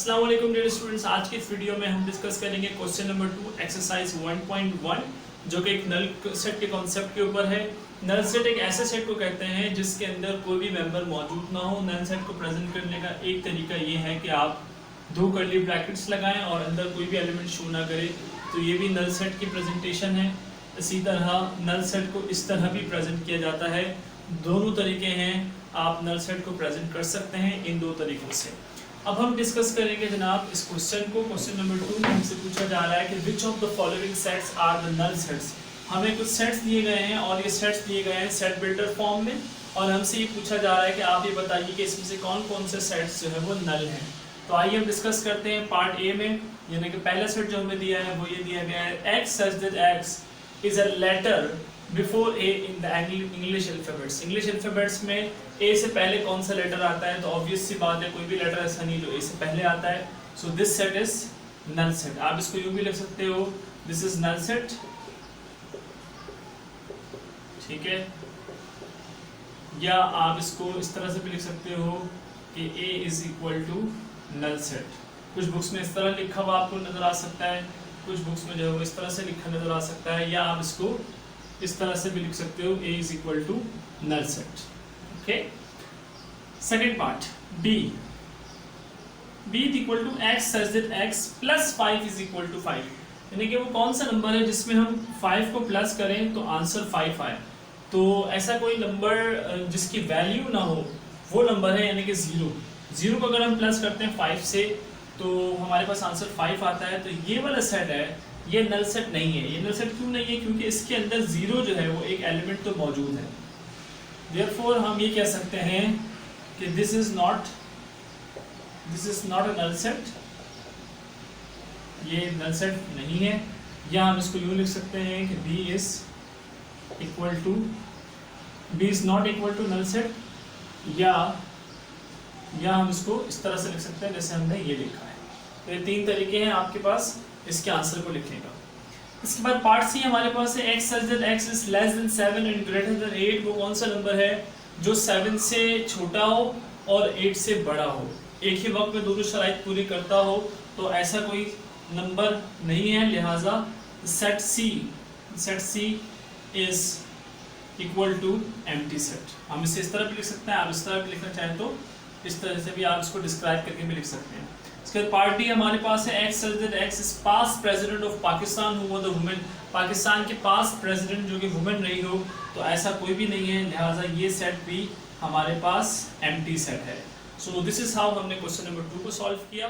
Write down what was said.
अस्सलाम वालेकुम dear students, आज की इस वीडियो में हम डिस्कस करेंगे क्वेश्चन नंबर 2 एक्सरसाइज 1.1 जो कि एक नल सेट के कॉन्सेप्ट के ऊपर है। नल सेट एक ऐसे सेट को कहते हैं जिसके अंदर कोई भी मेंबर मौजूद ना हो। नल सेट को प्रेजेंट करने का एक तरीका ये है कि आप दो कर्ली ब्रैकेट्स लगाएं और अंदर कोई भी एलिमेंट शो ना करे, तो ये भी नल सेट की प्रेजेंटेशन है। इसी तरह नल सेट को इस तरह भी प्रेजेंट किया जाता है। दोनों तरीके हैं, आप नल सेट को प्रेजेंट कर सकते हैं इन दो तरीकों से। अब हम डिस्कस करेंगे जनाब इस क्वेश्चन को। क्वेश्चन नंबर 2 में हमसे पूछा जा रहा है कि which of the following sets are the null sets. हमें कुछ सेट्स दिए गए हैं और ये सेट्स दिए गए हैं सेट बिल्डर फॉर्म में, और हमसे ये पूछा जा रहा है कि आप ये बताइए कि इसमें से कौन कौन से सेट्स जो है वो नल हैं। तो आइए हम डिस्कस करते हैं पार्ट ए में। यानी कि पहला सेट जो हमें दिया है वो ये दिया गया है X such that X is a letter before A in the English alphabets. English alphabets में ए से पहले कौन सा लेटर आता है, तो ऑब्वियस सी बात है कोई भी लेटर ऐसा नहीं जो ए से पहले आता है। So this set is null set. आप इसको यूं भी लिख सकते हो, दिस इज नल सेट, ठीक है। या आप इसको इस तरह से भी लिख सकते हो कि A is equal to null set. कुछ बुक्स में इस तरह लिखा हुआ आपको नजर आ सकता है, कुछ बुक्स में जो है वो इस तरह से लिखा नजर आ सकता है, या आप इसको इस तरह से भी लिख सकते हो A is equal to null set. Okay, second part B. B is equal to X such that X plus 5 is equal to 5। यानी कि वो कौन सा नंबर है जिसमें हम 5 को प्लस करें तो आंसर 5 आए। तो ऐसा कोई नंबर जिसकी वैल्यू ना हो वो नंबर है, यानी कि 0 को अगर हम प्लस करते हैं 5 से तो हमारे पास आंसर 5 आता है। तो ये वाला सेट है, ये नल सेट नहीं है। ये नल सेट क्यों नहीं है? क्योंकि इसके अंदर 0 जो है वो एक एलिमेंट तो मौजूद है। Therefore हम ये कह सकते हैं कि this is not a null set, ये नल सेट नहीं है। या हम इसको यूँ लिख सकते हैं कि B is not equal to null set, या हम इसको इस तरह से लिख सकते हैं जैसे हमने ये लिखा है। तो ये तीन तरीके हैं आपके पास इसके आंसर को लिखने का। इसके बाद पार्ट सी हमारे पास है X such that X is less than 7 and greater than 8। वो कौन सा नंबर है जो 7 से छोटा हो और 8 से बड़ा हो, एक ही वक्त में दोनों शराइत पूरी करता हो। तो ऐसा कोई नंबर नहीं है, लिहाजा set C is equal to empty set. हम इसे इस तरह भी लिख सकते हैं, आप इस तरह भी लिखना चाहें तो इस तरह से भी आप इसको डिस्क्राइब करके भी लिख सकते हैं। इसके बाद पार्ट डी हमारे पास है X such that X is past president of Pakistan who were the women. Pakistan के पास्ट प्रेसिडेंट जो कि वुमेन रही हो, तो ऐसा कोई भी नहीं है, लिहाजा ये सेट भी हमारे पास एम्प्टी सेट है। सो दिस इज हाउ हमने क्वेश्चन नंबर 2 को सॉल्व किया।